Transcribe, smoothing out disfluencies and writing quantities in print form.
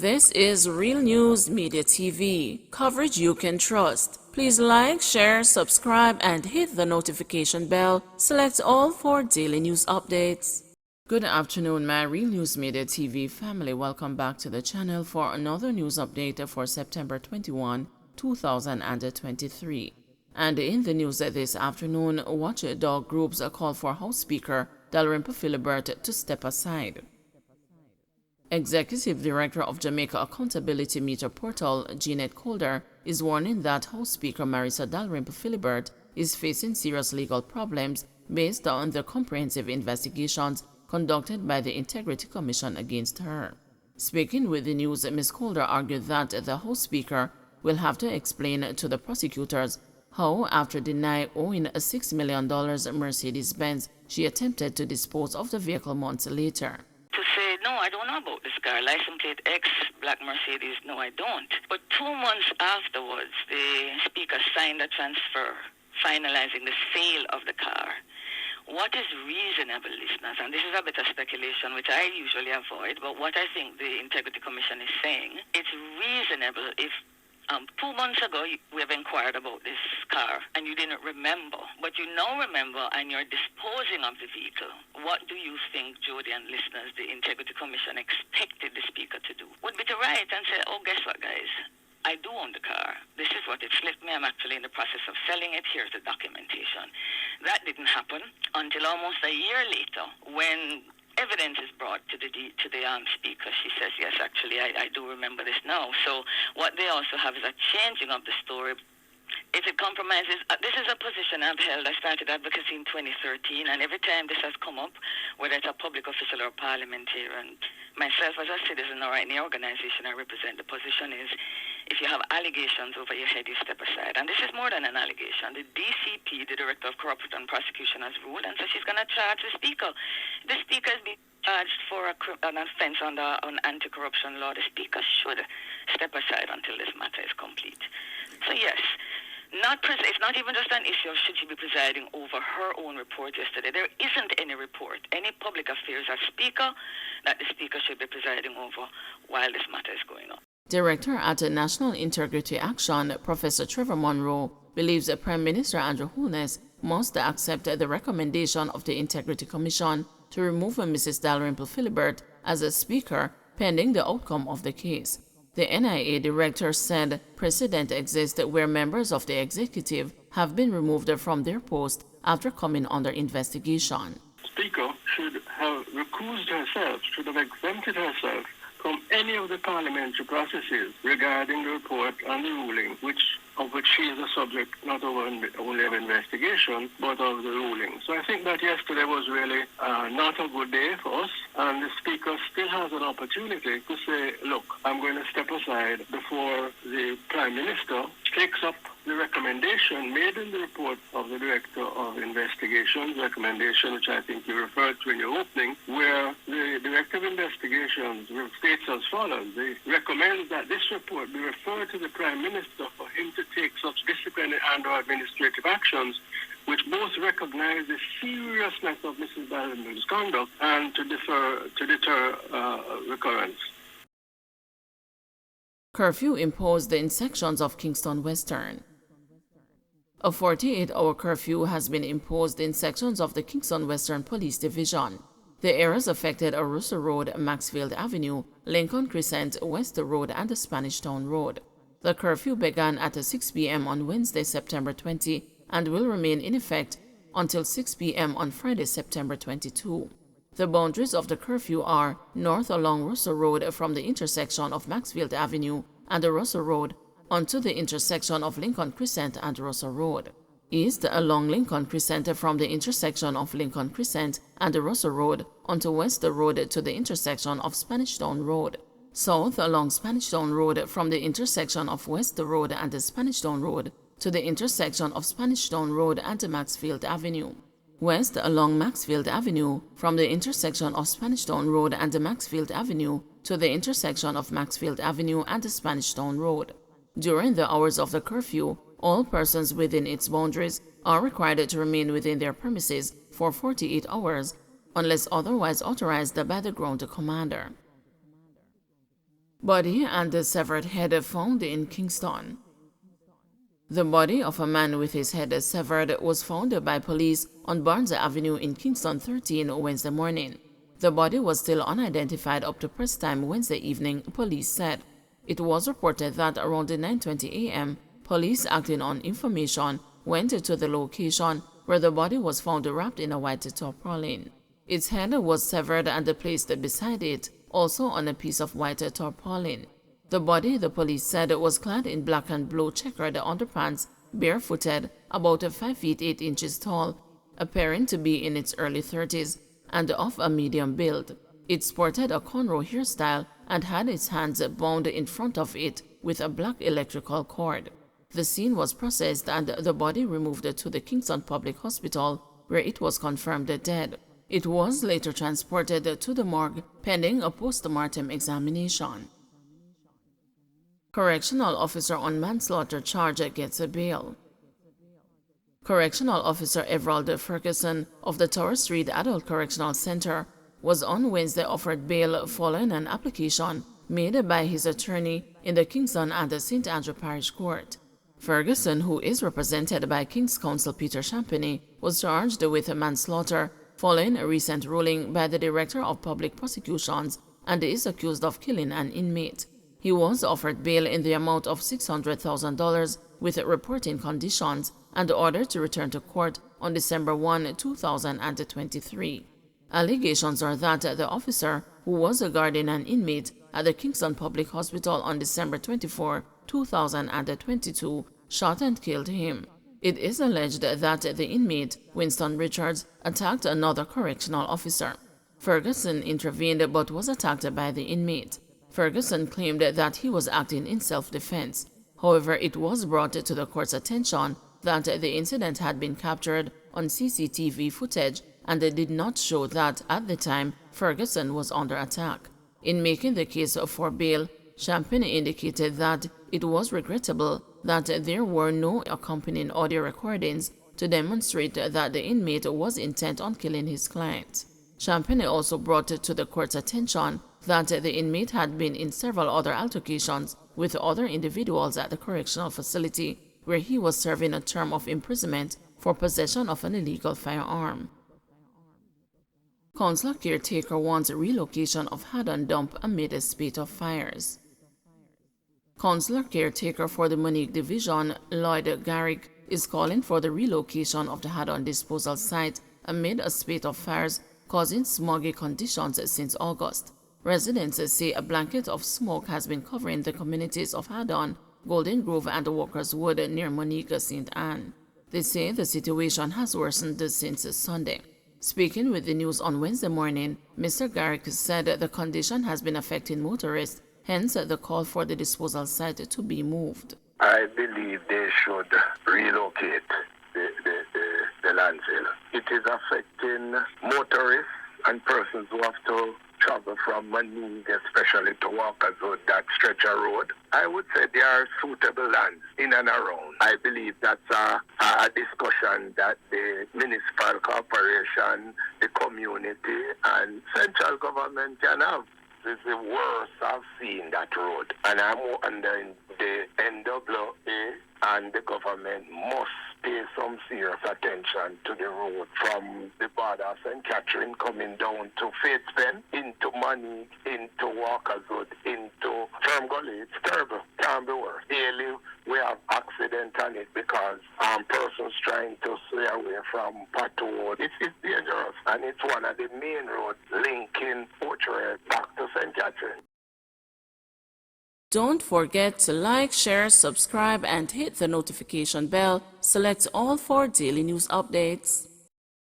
This is Real News Media TV, coverage you can trust. Please like, share, subscribe, and hit the notification bell. Select all for daily news updates. Good afternoon, my Real News Media TV family. Welcome back to the channel for another news update for September 21, 2023. And in the news this afternoon, watchdog groups call for House Speaker Dalrymple Philibert to step aside. Executive Director of Jamaica Accountability Meter Portal, Jeanette Calder, is warning that House Speaker Marisa Dalrymple Philibert is facing serious legal problems based on the comprehensive investigations conducted by the Integrity Commission against her. Speaking with the news, Ms. Calder argued that the House Speaker will have to explain to the prosecutors how, after denying owing a $6 million Mercedes-Benz, she attempted to dispose of the vehicle months later. To say, no, I don't know about this car, license plate X, black Mercedes, no, I don't. But 2 months afterwards, the speaker signed a transfer, finalizing the sale of the car. What is reasonable, listeners, and this is a bit of speculation, which I usually avoid, but what I think the Integrity Commission is saying, it's reasonable if 2 months ago we have inquired about this car and you didn't remember, but you now remember and you're disposing of the vehicle. What do you think, Jody and listeners, the Integrity Commission expected the speaker to do? Would be to write and say, oh, guess what, guys? I do own the car. This is what it slipped me. I'm actually in the process of selling it. Here's the documentation. That didn't happen until almost a year later when evidence is brought to the speaker. She says, yes, actually, I do remember this now. So what they also have is a changing of the story. If it compromises, this is a position I've held. I started advocacy in 2013, and every time this has come up, whether it's a public official or parliamentarian, myself as a citizen or any organization I represent, the position is if you have allegations over your head, you step aside. And this is more than an allegation. The DCP, the Director of Corruption and Prosecution, has ruled and so she's going to charge the speaker. The speaker is being charged for an offense on anti-corruption law. The speaker should step aside until this matter is complete. So yes, it's not even just an issue of should she be presiding over her own report yesterday. There isn't any report, any public affairs as speaker, that the speaker should be presiding over while this matter is going on. Director at National Integrity Action, Professor Trevor Monroe, believes that Prime Minister Andrew Holness must accept the recommendation of the Integrity Commission to remove Mrs. Dalrymple Philibert as a speaker pending the outcome of the case. The NIA director said precedent exists where members of the executive have been removed from their post after coming under investigation. The speaker should have recused herself, should have exempted herself from any of the parliamentary processes regarding the report and the ruling, of which she is a subject not only of investigation, but of the ruling. So I think that yesterday was really not a good day for us, and the Speaker still has an opportunity to say, look, I'm going to step aside before the Prime Minister takes up the recommendation made in the report of the Director of Investigations, recommendation which I think you referred to in your opening, where the Director of Investigations states as follows. They recommend that this report be referred to the Prime Minister for him to take such disciplinary and/or administrative actions which both recognize the seriousness of Mrs. Dalrymple's conduct and to deter recurrence. Curfew imposed in sections of Kingston Western. A 48-hour curfew has been imposed in sections of the Kingston Western Police Division. The areas affected are Russell Road, Maxfield Avenue, Lincoln Crescent, West Road, and the Spanish Town Road. The curfew began at 6 p.m. on Wednesday, September 20, and will remain in effect until 6 p.m. on Friday, September 22. The boundaries of the curfew are north along Russell Road from the intersection of Maxfield Avenue and the Russell Road onto the intersection of Lincoln Crescent and Russell Road. East along Lincoln Crescent from the intersection of Lincoln Crescent and the Russell Road onto West Road to the intersection of Spanish Town Road. South along Spanish Town Road from the intersection of West Road and the Spanish Town Road to the intersection of Spanish Town Road and Maxfield Avenue. West along Maxfield Avenue from the intersection of Spanish Town Road and Maxfield Avenue to the intersection of Maxfield Avenue and the Spanish Town Road. During the hours of the curfew, all persons within its boundaries are required to remain within their premises for 48 hours unless otherwise authorized by the ground commander. Body and the severed head found in Kingston. The body of a man with his head severed was found by police on Barnes Avenue in Kingston 13 Wednesday morning. The body was still unidentified up to press time Wednesday evening, police said. It was reported that around 9:20 a.m., police acting on information went to the location where the body was found wrapped in a white tarpaulin. Its head was severed and placed beside it, also on a piece of white tarpaulin. The body, the police said, was clad in black and blue checkered underpants, barefooted, about 5 feet 8 inches tall, appearing to be in its early 30s, and of a medium build. It sported a cornrow hairstyle and had its hands bound in front of it with a black electrical cord. The scene was processed and the body removed to the Kingston Public Hospital, where it was confirmed dead. It was later transported to the morgue pending a post-mortem examination. Correctional officer on manslaughter charge gets a bail. Correctional officer Everald Ferguson of the Tower Street Adult Correctional Center was on Wednesday offered bail following an application made by his attorney in the Kingston and St. Andrew Parish Court. Ferguson, who is represented by King's Counsel Peter Champagny, was charged with manslaughter following a recent ruling by the Director of Public Prosecutions and is accused of killing an inmate. He was offered bail in the amount of $600,000 with reporting conditions and ordered to return to court on December 1, 2023. Allegations are that the officer, who was guarding an inmate at the Kingston Public Hospital on December 24, 2022, shot and killed him. It is alleged that the inmate, Winston Richards, attacked another correctional officer. Ferguson intervened but was attacked by the inmate. Ferguson claimed that he was acting in self-defense. However, it was brought to the court's attention that the incident had been captured on CCTV footage and did not show that, at the time, Ferguson was under attack. In making the case for bail, Champagny indicated that it was regrettable that there were no accompanying audio recordings to demonstrate that the inmate was intent on killing his client. Champagny also brought to the court's attention that the inmate had been in several other altercations with other individuals at the correctional facility, where he was serving a term of imprisonment for possession of an illegal firearm. Council caretaker wants relocation of Haddon dump amid a spate of fires. Council caretaker for the Monique Division, Lloyd Garrick, is calling for the relocation of the Haddon disposal site amid a spate of fires causing smoggy conditions since August. Residents say a blanket of smoke has been covering the communities of Haddon, Golden Grove, and Walker's Wood near Monique St. Anne. They say the situation has worsened since Sunday. Speaking with the news on Wednesday morning, Mr. Garrick said the condition has been affecting motorists, hence the call for the disposal site to be moved. I believe they should relocate the landfill. It is affecting motorists and persons who have to travel from Monique, especially to Walker's Wood, that stretch of road. I would say there are suitable lands in and around. I believe that's a discussion that the municipal corporation, the community, and central government can have. This is the worst I've seen that road. And I'm wondering the NWA and the government must pay some serious attention to the road from the border of St. Catherine coming down to Faithpen, into Monique, into Walker's Wood, into Firm Gully. It's terrible. Can't be worse. Daily we have accident on it because persons trying to stay away from Road. It's dangerous, and it's one of the main roads linking Portrait back to St. Catherine. Don't forget to like, share, subscribe, and hit the notification bell. Select all for daily news updates.